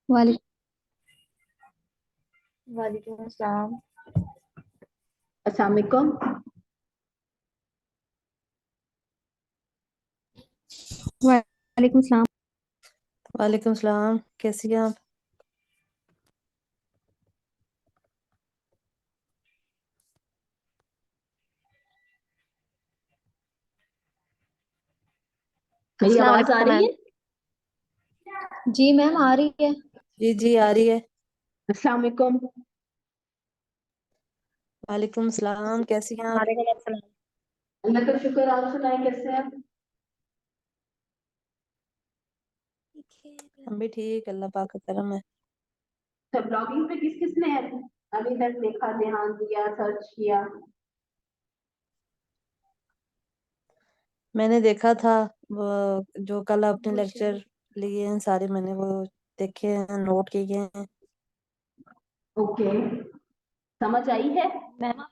वाले वालेकुम अस्सलाम। अस्सलाम वालेकुम। वालेकुम सलाम। वालेकुम सलाम, कैसी हैं आप? मेरी अस्सलाम आवाज आ वालेकुम रही मैम। है? जी मैम आ रही है। जी जी आ रही है। अस्सलाम वालेकुम। वालेकुम सलाम, कैसी हैं आप? वालेकुम अस्सलाम। अल्लाह का शुक्र, आप सुनाए कैसे हैं? हम भी ठीक, अल्लाह पाक का करम है। सब ब्लॉगिंग पे किस किसने अभी तक देखा, ध्यान दिया, सर्च किया? मैंने देखा था वो जो कल आपने लेक्चर लिए हैं सारे, मैंने वो देखे हैं, नोट किए हैं। ओके, समझ आई है? Ma'am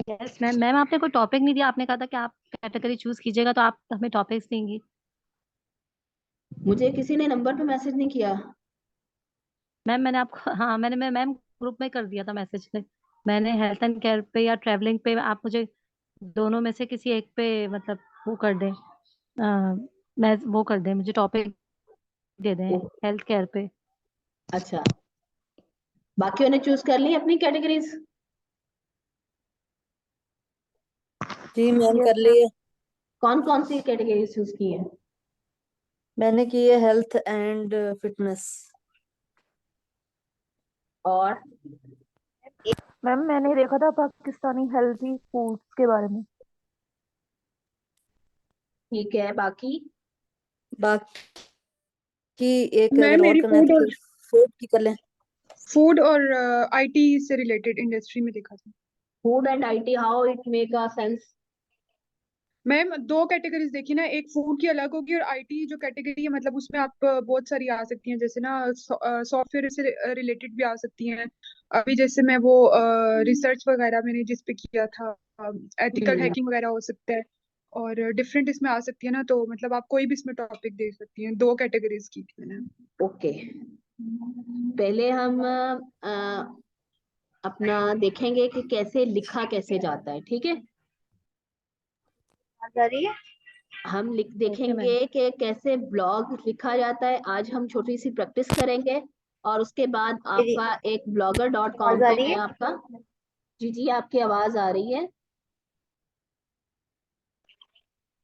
yes ma'am. मैम आपने कोई टॉपिक नहीं दिया, आपने कहा था कि आप कैटेगरी चूज कीजिएगा, तो आप हमें टॉपिक्स देंगी। मुझे किसी ने नंबर पे मैसेज नहीं किया। मैम मैंने आपको हाँ मैंने मैम ग्रुप में कर दिया था मैसेज। मैंने हेल्थ एंड केयर पे या ट्रैवलिंग पे, आप मुझे दोनों में से किसी एक पे मतलब वो कर दें। मैं वो कर दें, मुझे टॉपिक दे दें ओ, हेल्थ केयर पे। अच्छा, बाकियों ने चूज कर ली अपनी कैटेगरीज? जी मैम यस कर मैम। लिए। कौन कौन सी कैटेगरीज चूज की है? मैंने की है हेल्थ एंड फिटनेस। और मैम मैंने देखा था पाकिस्तानी हेल्थी फूड्स के बारे में। ठीक है, बाकी? बाकी एक मैम अगर और मेरी करना है तो फिर फूड की कर लें। फूड और आईटी से रिलेटेड इंडस्ट्री में देखा था। Food and IT, how it make a sense? Ma'am दो कैटेगरीज देखी ना, एक फूड की अलग होगी और आईटी जो कैटेगरी है मतलब उसमें आप बहुत सारी आ सकती हैं, जैसे ना सॉफ्टवेयर से रिलेटेड भी आ सकती हैं। अभी जैसे मैं वो रिसर्च वगैरह मैंने जिस पे किया था, एथिकल हम्म। हैकिंग वगैरह हो सकता है। और डिफरेंट इसमें आ सकती है ना, तो मतलब आप कोई भी इसमें टॉपिक दे सकती हैं। दो कैटेगरीज की थी मैंने। ओके, पहले हम अपना देखेंगे कि कैसे लिखा कैसे जाता है, ठीक है? आ रही है। हम ओके मैम। देखेंगे कि कैसे ब्लॉग लिखा जाता है। आज हम छोटी सी प्रैक्टिस करेंगे और उसके बाद मेरी आपका एक ब्लॉगर डॉट कॉम आवाज आ पे रही मैं है। आपका। जी जी, आपकी आवाज आ रही है।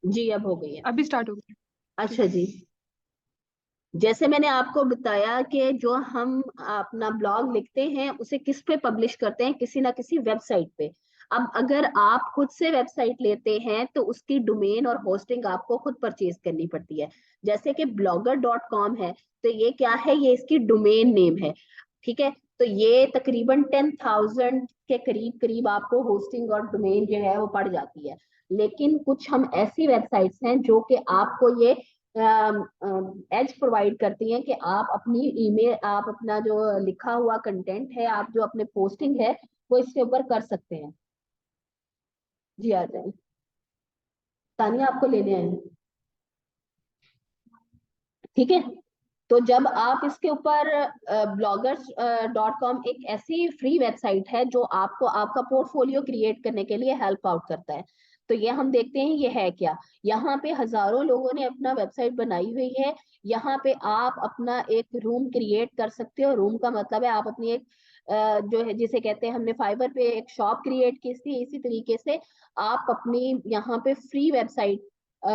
जी, अब हो गई है। अभी स्टार्ट हो गया। ठीक अच्छा जी, जैसे मैंने आपको बताया कि जो हम अपना ब्लॉग लिखते हैं उसे किस पे पब्लिश करते हैं, किसी ना किसी वेबसाइट पे। अब अगर आप खुद से वेबसाइट लेते हैं तो उसकी डोमेन और होस्टिंग आपको खुद परचेज करनी पड़ती है। जैसे कि blogger.com है, तो ये क्या है, ये इसकी डोमेन नेम है। ठीक है, तो ये तकरीबन 10,000 के करीब करीब आपको होस्टिंग और डोमेन जो है वो पड़ जाती है। लेकिन कुछ हम ऐसी वेबसाइट्स हैं जो कि आपको ये एज प्रोवाइड करती हैं कि आप अपनी ईमेल, आप अपना जो लिखा हुआ कंटेंट है, आप जो अपने पोस्टिंग है वो इसके ऊपर कर सकते हैं। जी आ जाए, तानिया आपको लेने आए। ठीक है, तो जब आप इसके ऊपर ब्लॉगर्स डॉट कॉम एक ऐसी फ्री वेबसाइट है जो आपको आपका पोर्टफोलियो क्रिएट करने के लिए हेल्प आउट करता है। तो ये हम देखते हैं ये है क्या। यहाँ पे हजारों लोगों ने अपना वेबसाइट बनाई हुई है। यहाँ पे आप अपना एक रूम क्रिएट कर सकते हो। रूम का मतलब है आप अपनी एक जो है जिसे कहते हैं, हमने फाइवर पे एक शॉप क्रिएट की थी, इसी तरीके से आप अपनी यहाँ पे फ्री वेबसाइट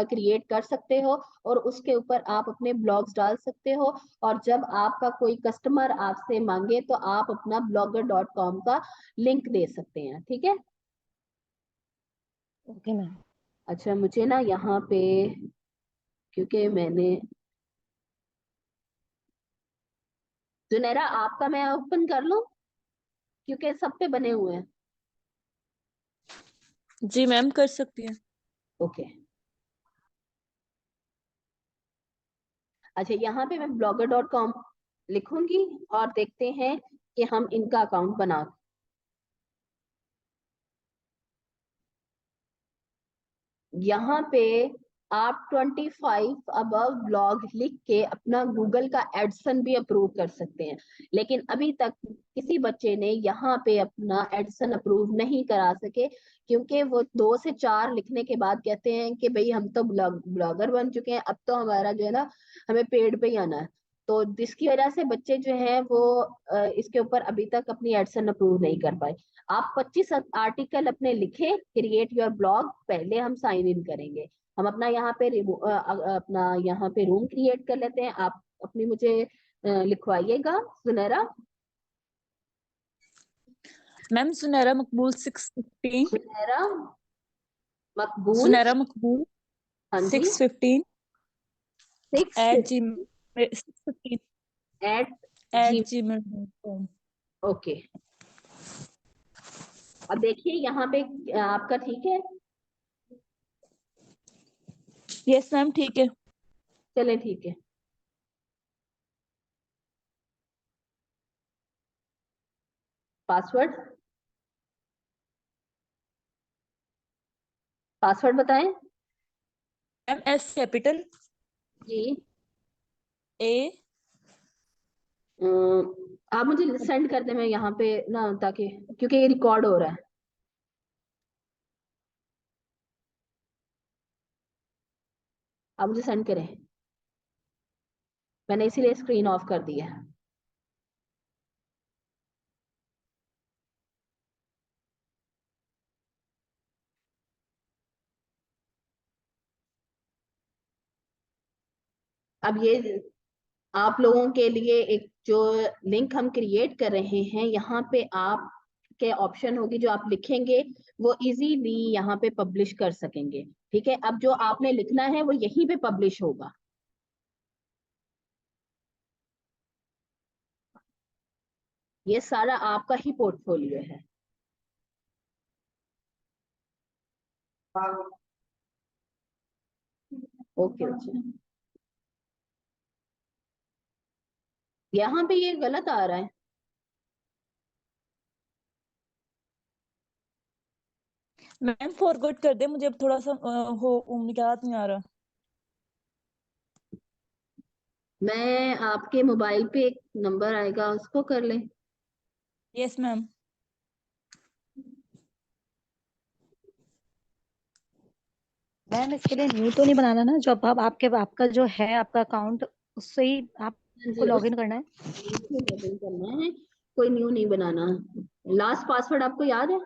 क्रिएट कर सकते हो और उसके ऊपर आप अपने ब्लॉग्स डाल सकते हो। और जब आपका कोई कस्टमर आपसे मांगे तो आप अपना blogger.com का लिंक दे सकते हैं। ठीक है। Okay ma'am. अच्छा, मुझे ना यहाँ पे, क्योंकि मैंने, जुनेरा आपका मैं ओपन कर लूं क्योंकि सब पे बने हुए हैं। जी मैम कर सकती हैं। ओके, अच्छा, यहाँ पे मैं blogger.com लिखूंगी और देखते हैं कि हम इनका अकाउंट बना। यहाँ पे आप 25 अबव ब्लॉग लिख के अपना गूगल का एडसन भी अप्रूव कर सकते हैं, लेकिन अभी तक किसी बच्चे ने यहाँ पे अपना एडसन अप्रूव नहीं करा सके, क्योंकि वो 2 से 4 लिखने के बाद कहते हैं कि भाई हम तो ब्लॉगर बन चुके हैं, अब तो हमारा जो है ना हमें पेड पे ही आना है। तो जिसकी वजह से बच्चे जो है वो इसके ऊपर अभी तक अपनी एडसन अप्रूव नहीं कर पाए। आप 25 आर्टिकल अपने लिखे, क्रिएट योर ब्लॉग, पहले हम साइन इन करेंगे। हम अपना यहाँ पे अपना यहाँ पे रूम क्रिएट कर लेते हैं। आप अपनी मुझे लिखवाइएगा सुनहरा। मैम सुनहरा मकबूल 615। सुनहरा मकबूल, सुनहरा मकबूल हाँ जी, 615 6 at gmail 615 at at G. gmail.com। Okay, अब देखिए यहाँ पे आपका ठीक है। यस मैम ठीक है। चले ठीक है। पासवर्ड, पासवर्ड बताएं मैम एस कैपिटल जी। ए। आप मुझे सेंड कर दें, मैं यहाँ पे ना, ताकि क्योंकि ये रिकॉर्ड हो रहा है। आप मुझे सेंड करें, मैंने इसीलिए स्क्रीन ऑफ कर दी है। अब ये आप लोगों के लिए एक जो लिंक हम क्रिएट कर रहे हैं, यहाँ पे आप के ऑप्शन होगी, जो आप लिखेंगे वो इजीली यहाँ पे पब्लिश कर सकेंगे। ठीक है, अब जो आपने लिखना है वो यहीं पे पब्लिश होगा। ये सारा आपका ही पोर्टफोलियो है। ओके बच्चे, यहाँ पे ये गलत आ रहा है। मैम फॉरवर्ड कर दे मुझे, अब थोड़ा सा हो याद नहीं आ रहा। मैं आपके मोबाइल पे एक नंबर आएगा, उसको कर लें। Yes ma'am. मैम इसके लिए न्यू तो नहीं बनाना ना, जो अब आपके आपका जो है आपका अकाउंट, उससे ही आपको जी, लॉगिन करना है। उसको लॉगिन करना है, कोई न्यू नहीं बनाना। लास्ट पासवर्ड आपको याद है?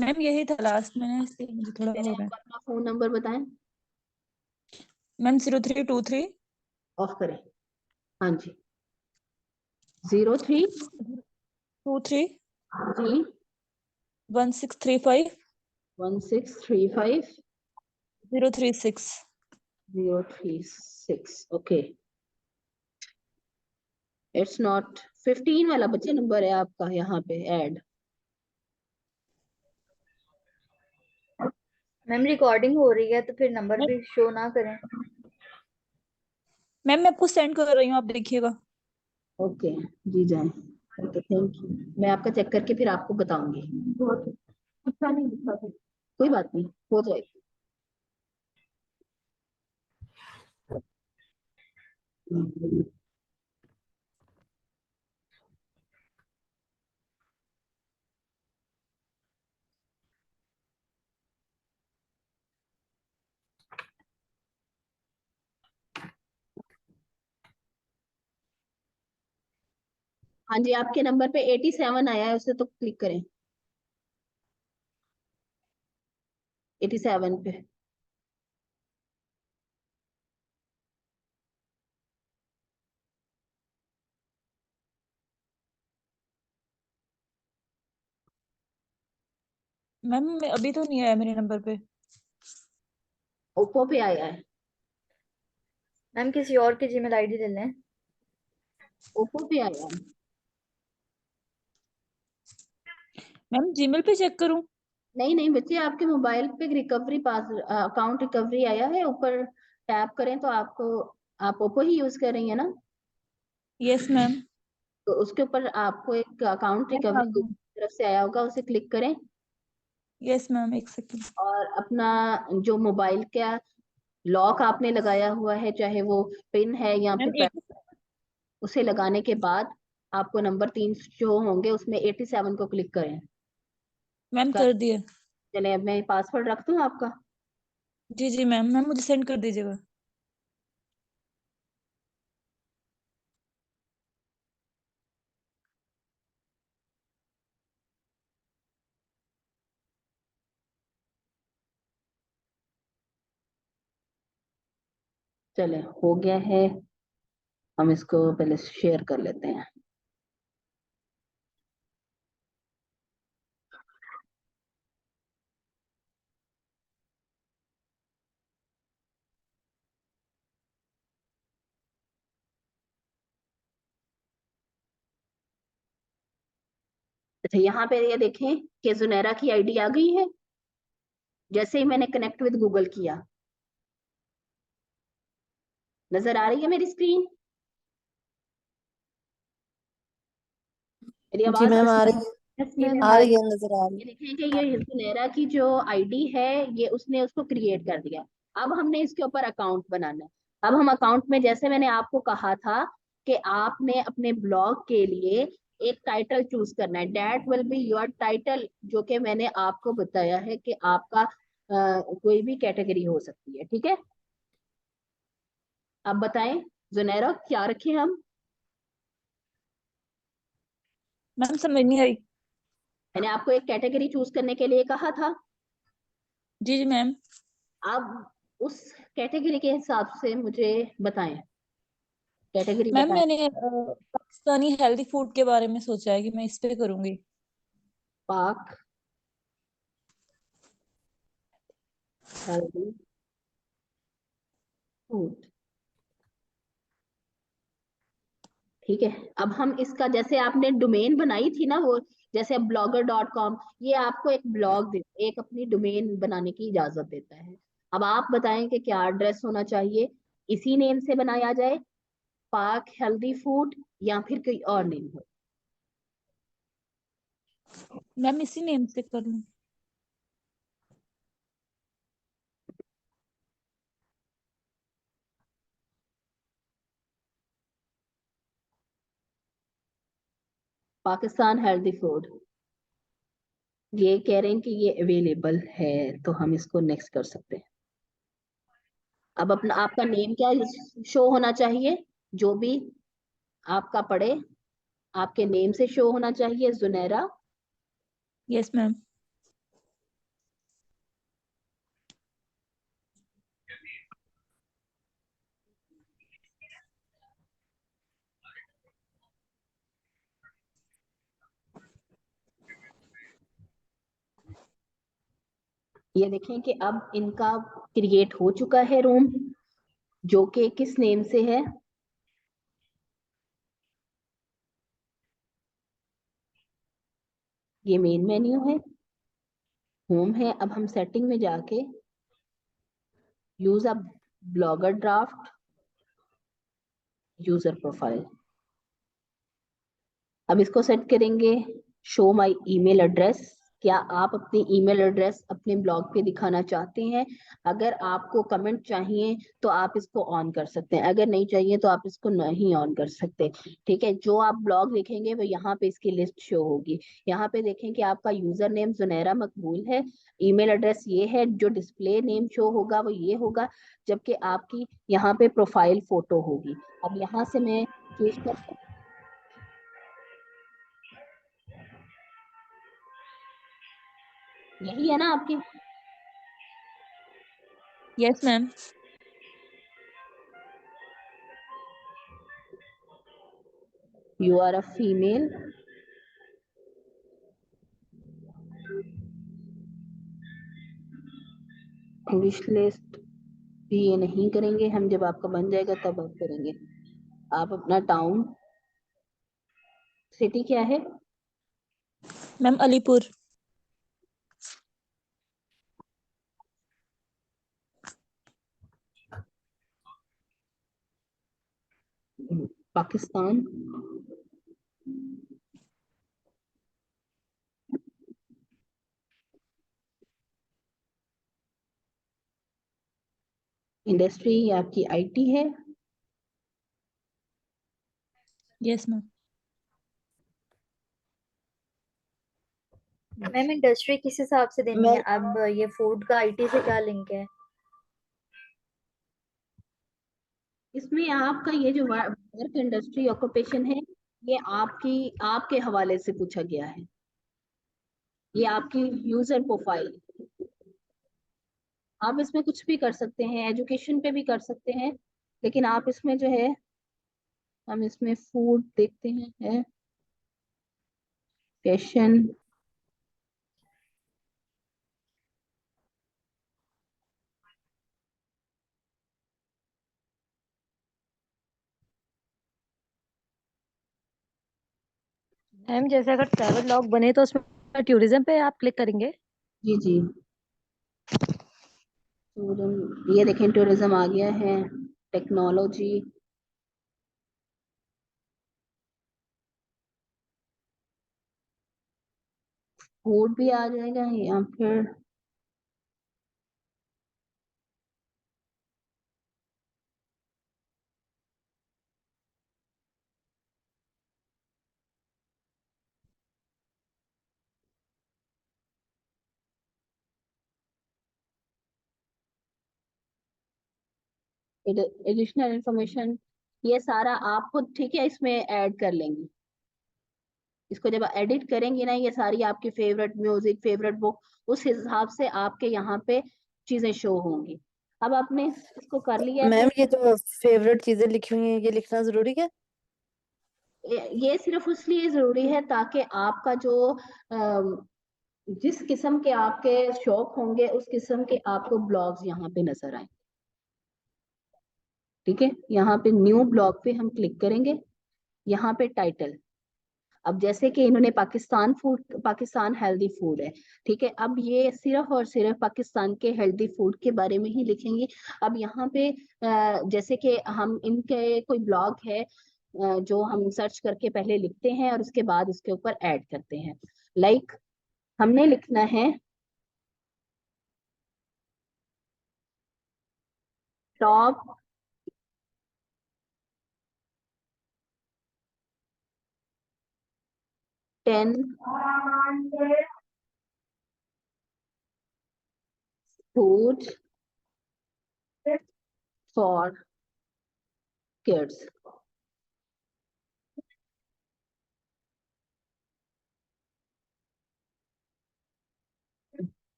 मैम यही था लास्ट में, इसलिए मुझे थोड़ा पहले हो आप रहा है। अपना फोन नंबर बताएं। मैम 0323 ऑफ करें, हाँ जी, 03 23 जी 1635 1635 036। 036। ओके, इट्स नॉट 15 वाला बच्चे नंबर है आपका यहाँ पे ऐड। मैम रिकॉर्डिंग हो रही है तो फिर नंबर भी शो ना करें। मैम मैं आपको सेंड कर रही हूँ, आप देखिएगा। ओके जी, जाए। Okay, thank you. मैं आपका चेक करके फिर आपको बताऊंगी। बहुत अच्छा नहीं दिखा था। कोई बात नहीं, हो जाएगी। हाँ जी, आपके नंबर पे 87 आया है, उसे तो क्लिक करें 87 पे। मैम अभी तो नहीं आया मेरे नंबर पे। ओप्पो पे आया है। मैम किसी और की जीमेल आईडी ले लें। ओप्पो पे आया है। मैम जीमेल पे चेक करूँ? नहीं नहीं बच्चे, आपके मोबाइल पे रिकवरी पास अकाउंट रिकवरी आया है, ऊपर टैप करें तो आपको, आप ओप्पो ही यूज कर रही है ना, यस मैम। तो उसके ऊपर आपको एक अकाउंट मैम आ रिकवरी गया। तरफ से आया होगा, उसे क्लिक करें। यस मैम, एक सेकेंड। और अपना जो मोबाइल का लॉक आपने लगाया हुआ है, चाहे वो पिन है या मैम फिर उसे लगाने के बाद आपको नंबर 3 जो होंगे उसमें 87 को क्लिक करें। मैम कर कर दिया। चले, अब मैं पासवर्ड रख दूं आपका। जी जी मैम, मैम मुझे सेंड कर दीजिएगा। चले, हो गया है। हम इसको पहले शेयर कर लेते हैं। अच्छा, यहाँ पे ये देखें कि जुनैरा की आईडी आ गई है जैसे ही मैंने कनेक्ट विद गूगल किया। नजर आ रही है मेरी स्क्रीन? मेरी जी आवाज मैम, आ रही यस ये मैम। आ रही है, नजर आ रही ये देखें कि ये जुनैरा की जो आईडी है ये उसने उसको क्रिएट कर दिया। अब हमने इसके ऊपर अकाउंट बनाना है। अब हम अकाउंट में, जैसे मैंने आपको कहा था कि आपने अपने ब्लॉग के लिए एक टाइटल चूज करना है, that will be your title, जो कि मैंने आपको बताया है कि आपका कोई भी कैटेगरी हो सकती है। ठीक है, अब बताएं जुनैरा क्या रखें हम? मैम समझ नहीं आई। मैंने आपको एक कैटेगरी चूज करने के लिए कहा था। जी जी मैम। अब उस कैटेगरी के हिसाब से मुझे बताएं, कैटेगरी मैम बताएं। मैंने पाकिस्तानी हेल्दी फूड के बारे में सोचा है कि मैं इस पे करूंगी। पाक हेल्दी फूड। ठीक है, अब हम इसका, जैसे आपने डोमेन बनाई थी ना वो, जैसे blogger.com, ये आपको एक ब्लॉग दे, एक अपनी डोमेन बनाने की इजाजत देता है। अब आप बताएं कि क्या एड्रेस होना चाहिए, इसी नेम से बनाया जाए, पाक हेल्दी फूड, या फिर कोई और नेम हो? मैम इसी नेम से कर लूं। पाकिस्तान हेल्दी फूड, ये कह रहे हैं कि ये अवेलेबल है, तो हम इसको नेक्स्ट कर सकते हैं। अब अपना आपका नेम क्या शो होना चाहिए, जो भी आपका पड़े आपके नेम से शो होना चाहिए, जुनैरा। Yes ma'am. ये देखें कि अब इनका क्रिएट हो चुका है रूम, जो कि किस नेम से है? ये मेन मेन्यू है, होम है। अब हम सेटिंग में जाके use a blogger draft, user profile, अब इसको सेट करेंगे। शो माय ईमेल एड्रेस, क्या आप अपनी ईमेल एड्रेस अपने ब्लॉग पे दिखाना चाहते हैं? अगर आपको कमेंट चाहिए तो आप इसको ऑन कर सकते हैं, अगर नहीं चाहिए तो आप इसको नहीं ऑन कर सकते। ठीक है, जो आप ब्लॉग लिखेंगे वो यहाँ पे इसकी लिस्ट शो होगी। यहाँ पे देखें कि आपका यूजर नेम जुनैरा मकबूल है, ईमेल एड्रेस ये है, जो डिस्प्ले नेम शो होगा वो ये होगा, जबकि आपकी यहाँ पे प्रोफाइल फोटो होगी। अब यहाँ से मैं चूज कर, यही है ना आपकी? Yes ma'am. You are a female, wish list भी ये नहीं करेंगे हम, जब आपका बन जाएगा तब आप करेंगे। आप अपना टाउन, सिटी क्या है? मैम अलीपुर। पाकिस्तान। इंडस्ट्री आपकी आईटी है। Yes ma'am. मैम इंडस्ट्री किस हिसाब से देनी है? मैं अब ये फूड का आईटी से क्या लिंक है? इसमें आपका ये जो वर्क इंडस्ट्री ऑक्यूपेशन है, ये आपके हवाले से पूछा गया है। ये आपकी यूजर प्रोफाइल, आप इसमें कुछ भी कर सकते हैं, एजुकेशन पे भी कर सकते हैं, लेकिन आप इसमें जो है, हम इसमें फूड देखते हैं, है फैशन, मैम जैसे अगर ट्रैवल लॉग बने तो उसमें टूरिज्म पे आप क्लिक करेंगे। जी जी, टूरिज्म, ये देखें टूरिज्म आ गया है, टेक्नोलॉजी, फूड भी आ जाएगा, या फिर एडिशनल इंफॉर्मेशन, ये सारा आप खुद, ठीक है, इसमें ऐड कर लेंगे। इसको जब एडिट करेंगे ना, ये सारी आपकी फेवरेट म्यूजिक, फेवरेट बुक, उस हिसाब से आपके यहाँ पे चीजें शो होंगी। अब आपने इसको कर लिया है। मैम ये जो फेवरेट चीजें लिखी हुई हैं ये लिखना जरूरी है? ये सिर्फ इसलिए जरूरी है ताकि आपका जो जिस किस्म के आपके शौक होंगे, उस किस्म के आपको ब्लॉग्स यहाँ पे नजर आए। ठीक है, यहाँ पे न्यू ब्लॉग पे हम क्लिक करेंगे, यहाँ पे टाइटल, अब जैसे कि इन्होंने Pakistan food, Pakistan healthy food है, ठीक है, अब ये सिर्फ और सिर्फ पाकिस्तान के हेल्दी फूड के बारे में ही लिखेंगे। अब यहाँ पे जैसे कि हम इनके कोई ब्लॉग है जो हम सर्च करके पहले लिखते हैं और उसके बाद उसके ऊपर ऐड करते हैं। लाइक हमने लिखना है टॉप 10 फूड फॉर किड्स।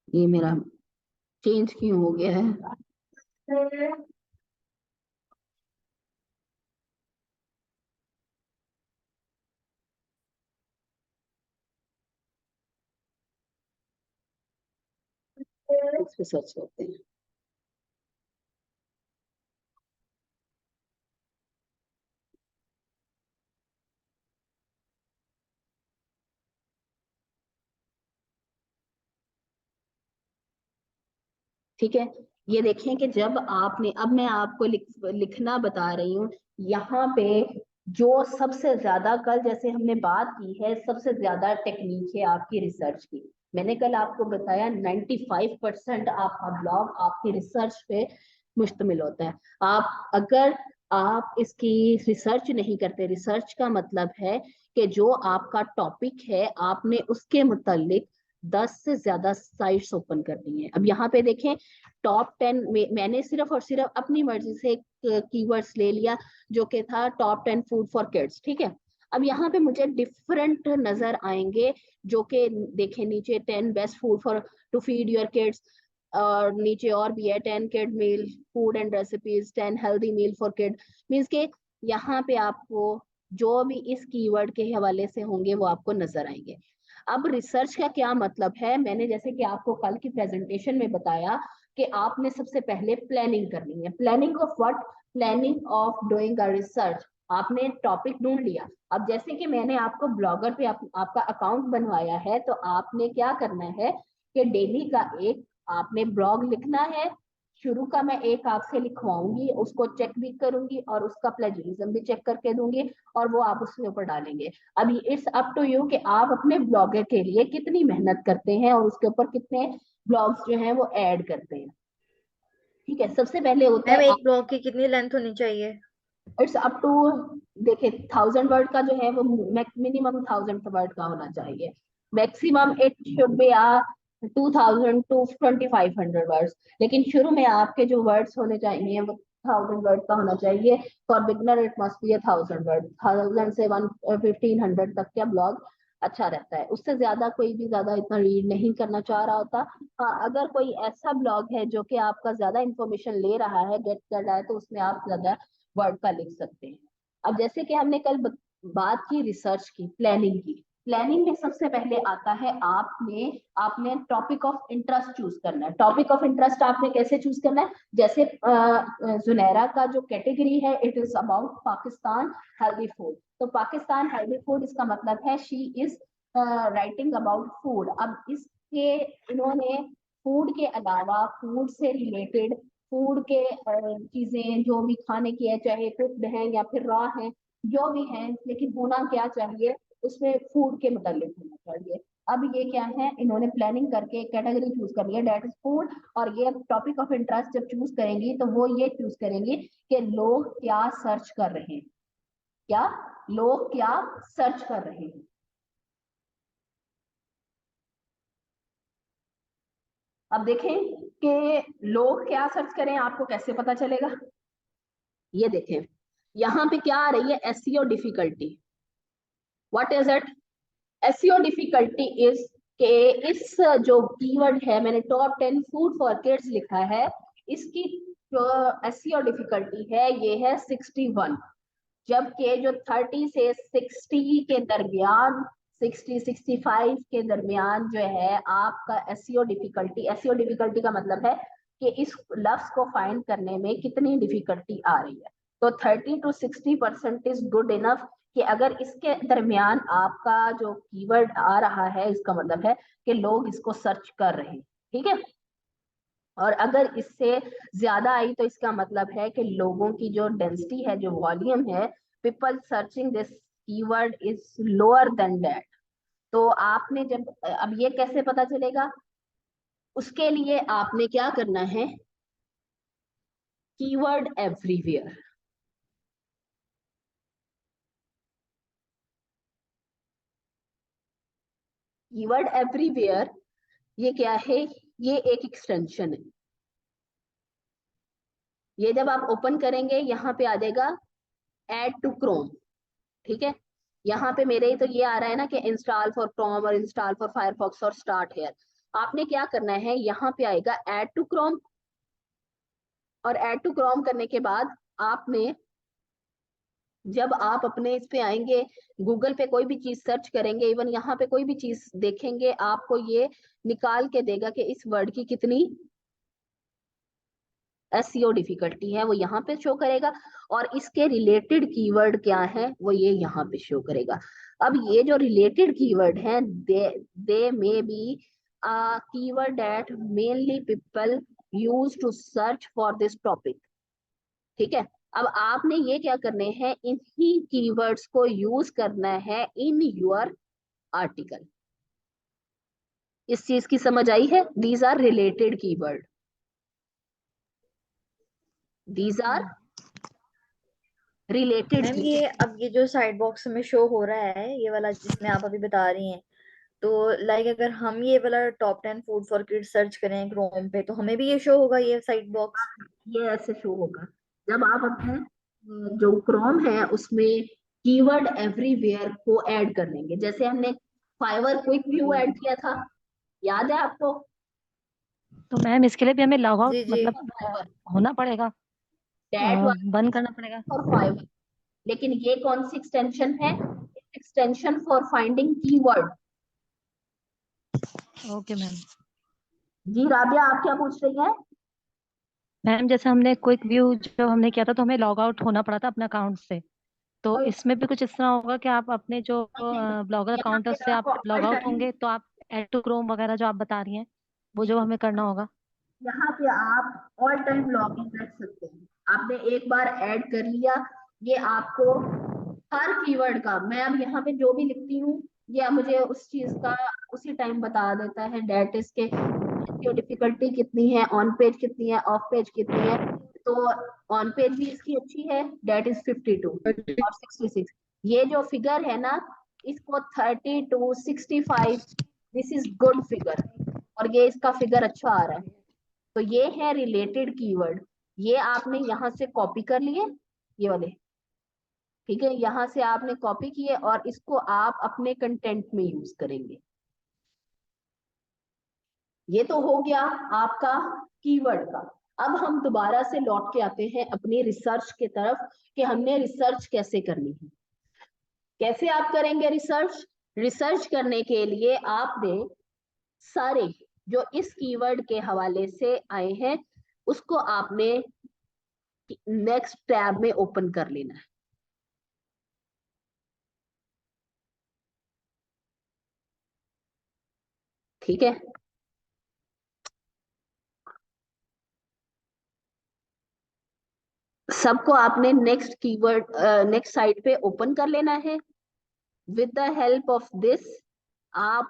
ये मेरा चेंज क्यों हो गया है? इस पे सर्च करते हैं। ठीक है, ये देखें कि जब आपने, अब मैं आपको लिखना बता रही हूँ, यहाँ पे जो सबसे ज्यादा, कल जैसे हमने बात की है, सबसे ज्यादा टेक्निक है आपकी रिसर्च की। मैंने कल आपको बताया 95% आपका ब्लॉग आपकी रिसर्च पे मुश्तमिल होता है। अगर आप इसकी रिसर्च नहीं करते, रिसर्च का मतलब है कि जो आपका टॉपिक है आपने उसके मुतालिक 10 से ज्यादा साइट्स ओपन करनी है। अब यहाँ पे देखें टॉप 10 मैंने सिर्फ और सिर्फ अपनी मर्जी से कीवर्ड्स ले लिया, जो कि था टॉप 10 फूड फॉर किड्स। ठीक है, अब यहाँ पे मुझे डिफरेंट नजर आएंगे, जो कि देखें नीचे 10 best food for to feed your kids, और नीचे और भी है 10 kid meal food and recipes, 10 healthy meal for kid. Means के यहाँ पे आपको जो भी इस कीवर्ड के हवाले से होंगे वो आपको नजर आएंगे। अब रिसर्च का क्या मतलब है, मैंने जैसे कि आपको कल की प्रेजेंटेशन में बताया कि आपने सबसे पहले प्लानिंग करनी है। Planning of what? Planning of doing a research. आपने टॉपिक ढूंढ लिया, अब जैसे कि मैंने आपको ब्लॉगर पे आपका अकाउंट बनवाया है, तो आपने क्या करना है कि डेली का एक आपने ब्लॉग लिखना है। शुरू का मैं एक आपसे लिखवाऊंगी, उसको चेक भी करूंगी और उसका प्लेजरिज्म भी चेक करके दूंगी, और वो आप उसके ऊपर डालेंगे। अब इट्स अप टू यू कि आप अपने ब्लॉगर के लिए कितनी मेहनत करते हैं और उसके ऊपर कितने ब्लॉग्स जो हैं वो ऐड करते हैं। ठीक है, सबसे पहले होता मैम है एक ब्लॉग की कितनी लेंथ होनी चाहिए? इट्स अप टू, देखिए 1000 वर्ड का जो है वो मिनिमम 1000 वर्ड का होना चाहिए, maximum it should be 2000 to 2500 words, लेकिन शुरू में आपके जो वर्ड्स होने चाहिए वो 1000 वर्ड का होना चाहिए। For beginner it must be 1000 word, 1000 से 1500 तक का ब्लॉग अच्छा रहता है, उससे ज्यादा कोई भी ज्यादा इतना रीड नहीं करना चाह रहा होता। हाँ, अगर कोई ऐसा ब्लॉग है जो कि आपका ज्यादा इंफॉर्मेशन ले रहा है, गेट कर रहा है, तो उसमें आप ज्यादा वर्ड का लिख सकते हैं। अब जैसे कि हमने कल बात की रिसर्च की, प्लानिंग की, प्लानिंग में सबसे पहले आता है आपने आपने टॉपिक ऑफ इंटरेस्ट चूज करना है। टॉपिक ऑफ इंटरेस्ट आपने कैसे चूज करना है, जैसे जुनैरा का जो कैटेगरी है it is about Pakistan healthy food, तो पाकिस्तान हेल्दी फूड इसका मतलब है she is writing about food. अब इसके इन्होंने फूड के अलावा फूड से रिलेटेड फूड के चीजें जो भी खाने की है, चाहे कुक्ड है या फिर रॉ है, जो भी है, लेकिन होना क्या चाहिए उसमें फूड के मुतालिक होना चाहिए। अब ये क्या है, इन्होंने प्लानिंग करके कैटेगरी चूज कर लिया डेट इज फूड, और ये टॉपिक ऑफ इंटरेस्ट जब चूज करेंगी तो वो ये चूज करेंगी कि लोग क्या सर्च कर रहे हैं, क्या लोग क्या सर्च कर रहे हैं। अब देखें कि लोग क्या सर्च करें, आपको कैसे पता चलेगा, ये देखें यहाँ पे क्या आ रही है, SEO difficulty. What is it? SEO difficulty is के इस जो कीवर्ड है, मैंने टॉप 10 फूड फॉर किड्स लिखा है, इसकी जो एसईओ डिफिकल्टी है ये है 61, जबकि जो 30 से 60 के दरमियान, 60-65 के दरमियान जो है आपका एसईओ डिफिकल्टी, एसईओ डिफिकल्टी का मतलब है कि इस लफ्ज को फाइंड करने में कितनी डिफिकल्टी आ रही है। तो 30 to 60% इज गुड इनफ कि अगर इसके दरमियान आपका जो कीवर्ड आ रहा है, इसका मतलब है कि लोग इसको सर्च कर रहे हैं। ठीक है, और अगर इससे ज्यादा आई तो इसका मतलब है कि लोगों की जो डेंसिटी है, जो वॉल्यूम है, people searching this keyword is lower than that. तो आपने जब, अब ये कैसे पता चलेगा, उसके लिए आपने क्या करना है, कीवर्ड एवरीवेयर। कीवर्ड एवरीवेयर ये क्या है, ये एक एक्सटेंशन है। ये जब आप ओपन करेंगे यहाँ पे आ जाएगा ऐड टू क्रोम। ठीक है, यहाँ पे मेरे तो ये आ रहा है ना कि इंस्टॉल फॉर क्रोम और इंस्टॉल फॉर फायरफॉक्स और स्टार्ट हेयर। आपने क्या करना है, यहाँ पे आएगा ऐड टू क्रोम, और ऐड टू क्रोम करने के बाद आपने, जब आप अपने इस पे आएंगे, गूगल पे कोई भी चीज सर्च करेंगे, इवन यहाँ पे कोई भी चीज देखेंगे, आपको ये निकाल के देगा कि इस वर्ड की कितनी एसईओ डिफिकल्टी है, वो यहाँ पे शो करेगा, और इसके रिलेटेड कीवर्ड क्या है वो ये यहाँ पे शो करेगा। अब ये जो रिलेटेड कीवर्ड है, they may be keyword that mainly people use to search for this topic. ठीक है, अब आपने ये क्या करने हैं, इन्हीं कीवर्ड्स को यूज करना है इन योर आर्टिकल। इस चीज की समझ आई है? These are related keyword, these are related ma'am key। ये अब ये जो साइड बॉक्स में शो हो रहा है, ये वाला जिसमें आप अभी बता रही हैं, तो लाइक अगर हम ये वाला top 10 food for kids search करें क्रोम पे, तो हमें भी ये शो होगा ये साइड बॉक्स? ये ऐसे शो होगा जब आप अपने जो क्रोम है उसमें कीवर्ड एवरीवेयर को ऐड कर लेंगे, जैसे हमने फाइवर क्विक व्यू ऐड किया था, याद है आपको? तो मैम इसके लिए भी हमें लॉग आउट जी जी। मतलब फाइवर होना पड़ेगा, दैट वाज बंद करना पड़ेगा। फॉर फाइवर, लेकिन ये कौन सी एक्सटेंशन है, extension for finding keyword. Okay ma'am. जी राबिया, आप क्या पूछ रही हैं? मैम जैसे हमने क्विक व्यू जो हमने किया था तो हमें लॉग आउट होना पड़ा था अपने अकाउंट से, तो इसमें भी कुछ इस तरह होगा कि आप अपने जो ब्लॉगर यहाँ अकाउंट है पे उससे आप आप लॉग ऑल आउट टाइम, होंगे तो आप ऐड टू क्रोम वगैरह जो आप बता रही हैं वो जो हमें करना होगा। यहाँ पे आप ऑल टाइम लॉग इन रख सकते हैं। आपने एक बार ऐड कर लिया, ये आपको हर कीवर्ड का, मैं अब यहाँ पे जो भी लिखती हूँ ये मुझे उस चीज का उसी टाइम बता देता है, डेट इज के इसकी डिफिकल्टी कितनी है, ऑन पेज कितनी है, ऑफ पेज कितनी है। तो ऑन पेज भी इसकी अच्छी है, डेट इज 52 और 66। ये जो फिगर है ना, इसको 32 65, दिस इज गुड फिगर, और ये इसका फिगर अच्छा आ रहा है। तो ये है रिलेटेड कीवर्ड, ये आपने यहाँ से कॉपी कर लिए, ये वाले, ठीक है, यहाँ से आपने कॉपी किए और इसको आप अपने कंटेंट में यूज करेंगे। ये तो हो गया आपका कीवर्ड का। अब हम दोबारा से लौट के आते हैं अपनी रिसर्च की तरफ कि हमने रिसर्च कैसे करनी है। कैसे आप करेंगे रिसर्च? रिसर्च करने के लिए आपने सारे जो इस कीवर्ड के हवाले से आए हैं उसको आपने नेक्स्ट टैब में ओपन कर लेना है। ठीक है, सबको आपने नेक्स्ट कीवर्ड नेक्स्ट साइट पे ओपन कर लेना है। With the help of this आप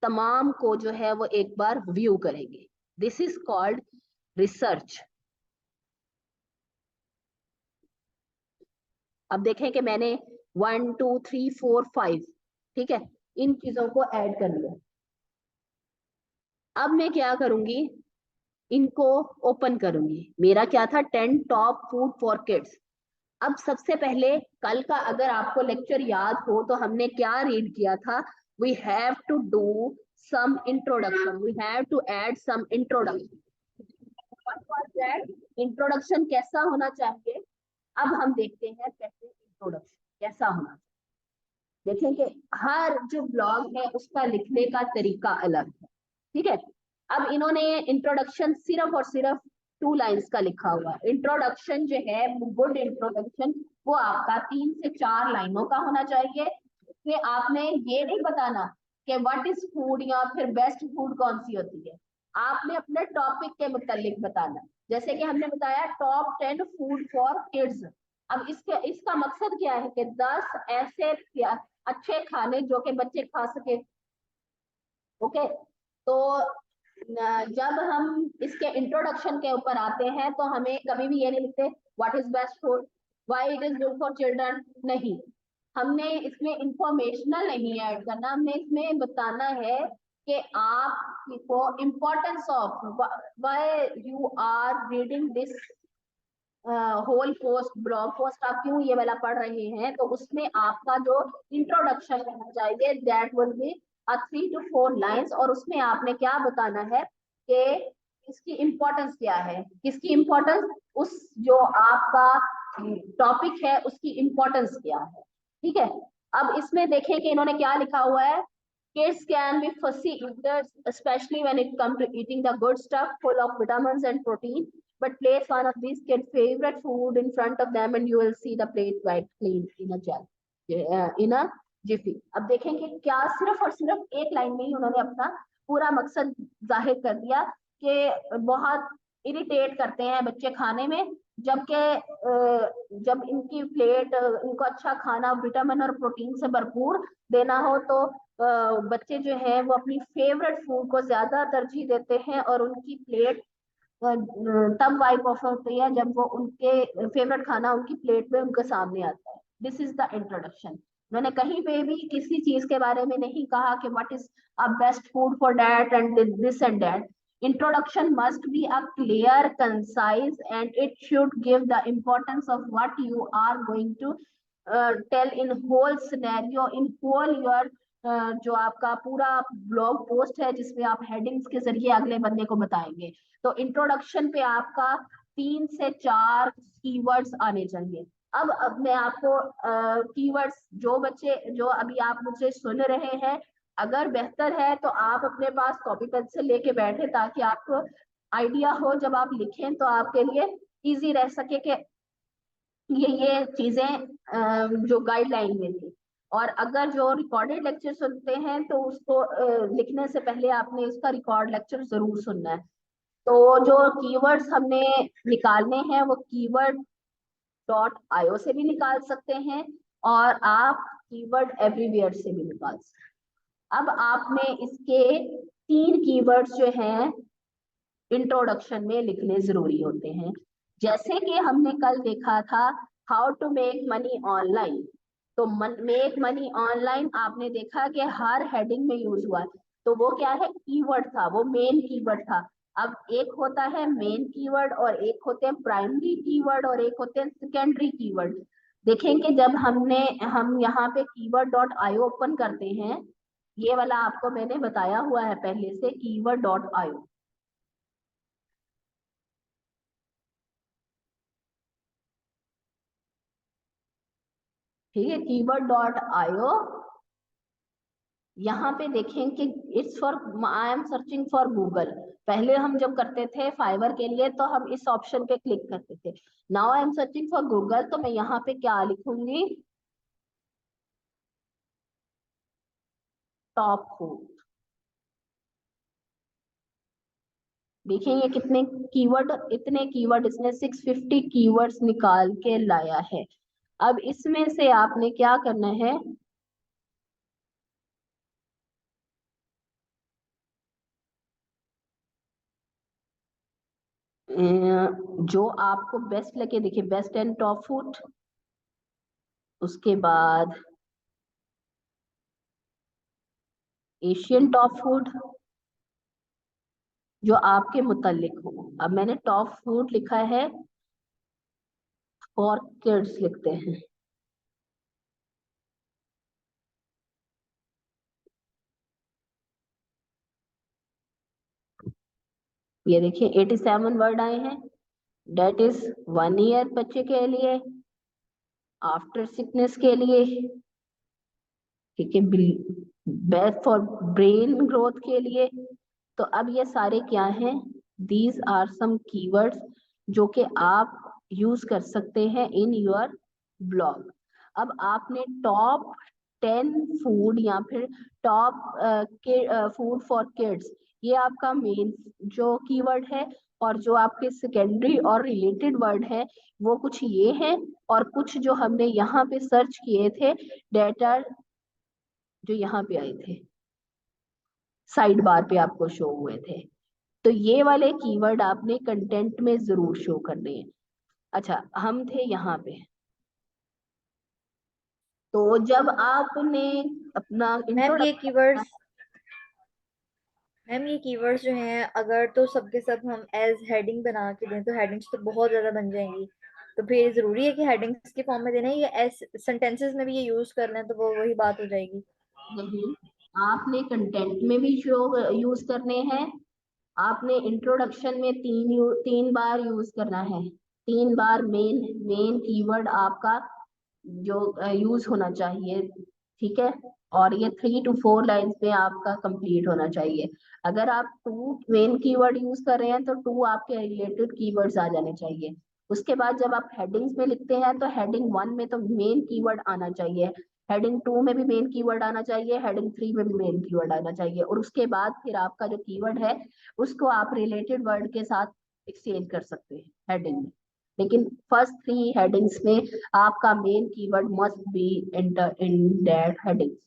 तमाम को जो है वो एक बार व्यू करेंगे। This is called research. अब देखें कि मैंने 1 2 3 4 5, ठीक है, इन चीजों को ऐड कर लिया। अब मैं क्या करूंगी, इनको ओपन करूंगी। मेरा क्या था, 10 टॉप फूड फॉर किड्स। अब सबसे पहले कल का अगर आपको लेक्चर याद हो तो हमने क्या रीड किया था, we have to do some introduction, we have to add some introduction. Introduction कैसा होना चाहिए? अब हम देखते हैं पहले इंट्रोडक्शन कैसा होना चाहिए। देखें कि हर जो ब्लॉग है उसका लिखने का तरीका अलग है, ठीक है। अब इन्होंने इंट्रोडक्शन सिर्फ और सिर्फ 2 लाइंस का लिखा हुआ है। इंट्रोडक्शन जो है, गुड इंट्रोडक्शन, वो आपका 3 से 4 लाइनों का होना चाहिए। कि आपने ये नहीं बताना कि व्हाट इज फूड या फिर बेस्ट फूड कौन सी होती है, आपने अपने टॉपिक के मुतालिक बताना। जैसे कि हमने बताया टॉप 10 फूड फॉर किड्स। अब इसका मकसद क्या है कि 10 ऐसे अच्छे खाने जो कि बच्चे खा सके। ओके, तो जब हम इसके इंट्रोडक्शन के ऊपर आते हैं तो हमें कभी भी ये नहीं लिखते what is best food, why it is good for children, नहीं। हमने इसमें इंफॉर्मेशनल नहीं ऐड करना, हमने इसमें बताना है कि आपको importance of why you are reading this whole post, blog post आप क्यों ये वाला पढ़ रहे हैं। तो उसमें आपका जो इंट्रोडक्शन होना चाहिए that will be 3 to 4 lines, और उसमें आपने क्या बताना है कि इसकी इम्पोर्टेंस क्या है। किसकी इम्पोर्टेंस? उस जो आपका टॉपिक है उसकी इम्पोर्टेंस क्या है, ठीक है। अब इसमें देखें कि इन्होंने क्या लिखा हुआ है, kids can be fussy eaters especially when it comes to eating the good stuff full of vitamins and protein, but place one of these kids favorite food in front of them and you will see the plate wiped clean in a in a jiffy। अब देखें कि क्या सिर्फ और सिर्फ एक line में ही उन्होंने अपना पूरा मकसद जाहिर कर दिया कि बहुत इरिटेट करते हैं बच्चे खाने में, जबकि जब इनकी प्लेट इनको अच्छा खाना विटामिन और प्रोटीन से भरपूर देना हो तो बच्चे जो है वो अपनी फेवरेट फूड को ज्यादा तरजीह देते हैं और उनकी प्लेट तब वाइप ऑफ होती है जब वो उनके फेवरेट खाना उनकी प्लेट में उनके सामने आता है। This is the introduction. उन्होंने कहीं पे भी किसी चीज के बारे में नहीं कहा कि what is a best food for that and this and that. Introduction must be a clear, concise, and it should give the importance of what you are going to tell in whole scenario, in whole your जो आपका पूरा blog post है जिसमें आप headings के जरिए अगले बंदे को बताएंगे। तो इंट्रोडक्शन पे आपका 3 से 4 कीवर्ड्स आने चाहिए। अब मैं आपको कीवर्ड्स, जो बच्चे जो अभी आप मुझे सुन रहे हैं, अगर बेहतर है तो आप अपने पास कॉपी पेंसिल लेके बैठे ताकि आपको आइडिया हो जब आप लिखें तो आपके लिए इजी रह सके कि ये चीजें जो गाइडलाइन में थी। और अगर जो रिकॉर्डेड लेक्चर सुनते हैं तो उसको लिखने से पहले आपने इसका रिकॉर्ड लेक्चर जरूर सुनना है। तो जो कीवर्ड्स हमने निकालने हैं वो keyword.io से भी निकाल सकते हैं और आप कीवर्ड एवरीवेयर से भी निकाल सकते हैं। अब आपने इसके 3 कीवर्ड्स जो हैं इंट्रोडक्शन में लिखने जरूरी होते हैं। जैसे कि हमने कल देखा था how to make money online, तो मेक मनी ऑनलाइन आपने देखा कि हर हेडिंग में यूज हुआ है, तो वो क्या है, कीवर्ड था, वो मेन कीवर्ड था। अब एक होता है मेन कीवर्ड और एक होते हैं प्राइमरी कीवर्ड और एक होते हैं सेकेंडरी कीवर्ड। देखेंगे जब हम यहाँ पे keyword.io ओपन करते हैं, ये वाला आपको मैंने बताया हुआ है पहले से, keyword.io। ठीक है, keyword.io, यहाँ पे देखें कि it's for, I am searching for Google. पहले हम जब करते थे फाइवर के लिए तो हम इस ऑप्शन पे क्लिक करते थे। Now I am searching for Google, तो मैं यहाँ पे क्या लिखूंगी, टॉप फूड। देखिए ये कितने कीवर्ड, इतने कीवर्ड इसने 650 कीवर्ड्स निकाल के लाया है। अब इसमें से आपने क्या करना है, जो आपको बेस्ट लगे। देखिए बेस्ट एंड टॉप फूड, उसके बाद एशियन टॉप फूड, जो आपके मुतालिक हो। अब मैंने टॉप फूड लिखा है, फॉर किड्स लिखते हैं। ये देखिए 87 वर्ड आए हैं। डेट इज 1 ईयर बच्चे के लिए, आफ्टर सिकनेस के लिए, ठीक है, बेस्ट फॉर ब्रेन ग्रोथ के लिए। तो अब ये सारे क्या हैं, दीज आर सम कीवर्ड्स जो कि आप यूज कर सकते हैं इन योर ब्लॉग। अब आपने टॉप 10 फूड या फिर टॉप फूड फॉर किड्स, ये आपका मेन जो कीवर्ड है, और जो आपके सेकेंडरी और रिलेटेड वर्ड है वो कुछ ये है, और कुछ जो हमने यहाँ पे सर्च किए थे डेटा जो यहाँ पे आए थे साइड बार पे आपको शो हुए थे, तो ये वाले कीवर्ड आपने कंटेंट में जरूर शो करने हैं। अच्छा, हम थे यहाँ पे, तो जब आपने अपना मैम ये इंट्रोडक्शन, कीवर्ड्स मैम ये कीवर्ड्स जो हैं, अगर तो सबके सब हम एज हेडिंग बना के दें तो हेडिंग्स तो बहुत ज्यादा बन जाएंगी। तो फिर जरूरी है कि हेडिंग्स के फॉर्म में देना है, या एज सेंटेंसेस में भी ये यूज करना है, तो वो वही बात हो जाएगी। नहीं, आपने कंटेंट में भी शो यूज करने हैं। आपने इंट्रोडक्शन में 3 बार यूज करना है, 3 बार मेन मेन कीवर्ड आपका जो यूज होना चाहिए, ठीक है। और ये 3 to 4 लाइंस में आपका कंप्लीट होना चाहिए। अगर आप 2 मेन कीवर्ड यूज कर रहे हैं तो 2 आपके रिलेटेड कीवर्ड्स आ जाने चाहिए। उसके बाद जब आप हेडिंग्स में लिखते हैं तो हेडिंग 1 में तो मेन कीवर्ड आना चाहिए, हेडिंग 2 में भी मेन कीवर्ड आना चाहिए, हेडिंग 3 में भी मेन कीवर्ड आना चाहिए, और उसके बाद फिर आपका जो कीवर्ड है उसको आप रिलेटेड वर्ड के साथ एक्सचेंज कर सकते हैं हेडिंग में। लेकिन फर्स्ट 3 हेडिंग्स में आपका main keyword must be enter in that headings,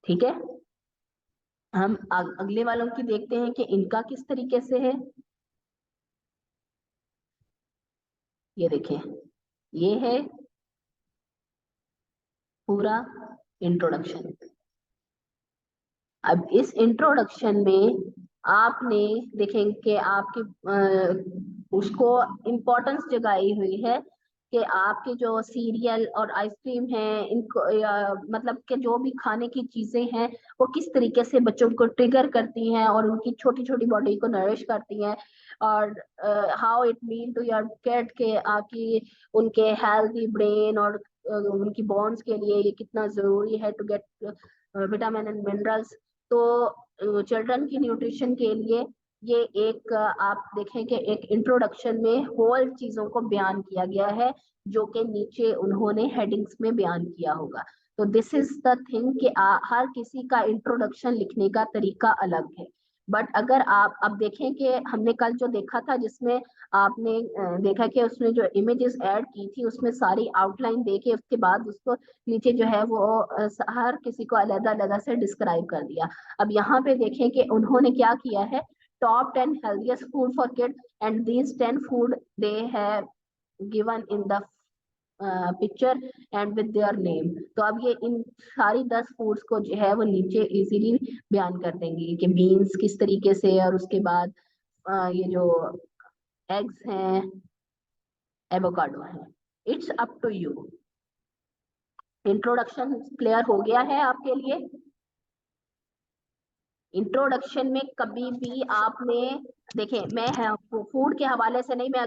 ठीक है। हम अगले वालों की देखते हैं कि इनका किस तरीके से है। ये देखें, ये है पूरा इंट्रोडक्शन। अब इस इंट्रोडक्शन में आपने देखें कि आपके उसको इम्पोर्टेंस जगाई हुई है कि आपके जो सीरियल और आइसक्रीम है इनको मतलब कि जो भी खाने की चीजें हैं वो किस तरीके से बच्चों को ट्रिगर करती हैं और उनकी छोटी छोटी बॉडी को नरिश करती हैं, और how it mean to your kid के आपकी उनके हेल्थी ब्रेन और उनकी बोन्स के लिए ये कितना जरूरी है to get vitamin and minerals. तो चिल्ड्रन की न्यूट्रिशन के लिए ये एक आप देखें कि एक इंट्रोडक्शन में होल चीजों को बयान किया गया है जो कि नीचे उन्होंने हेडिंग्स में बयान किया होगा। तो दिस इज द थिंग कि हर किसी का इंट्रोडक्शन लिखने का तरीका अलग है। बट अगर आप अब देखें कि हमने कल जो देखा था, जिसमें आपने देखा कि उसने जो इमेजेस ऐड की थी उसमें सारी आउटलाइन दे के उसके बाद उसको नीचे जो है वो हर किसी को अलग अलग से डिस्क्राइब कर दिया। अब यहाँ पे देखें कि उन्होंने क्या किया है, top 10 healthiest food for kid and these 10 food they have given in the picture and with their name. तो अब ये इन सारी 10 फूड्स को जो है वो नीचे इजीली बयान कर देंगे कि बीन्स किस तरीके से, और उसके बाद ये जो एग्स हैं, एवोकाडो है। It's up to you. Introduction clear हो गया है आपके लिए? इंट्रोडक्शन में कभी भी आपने देखें, मैं फूड के हवाले से नहीं, मैं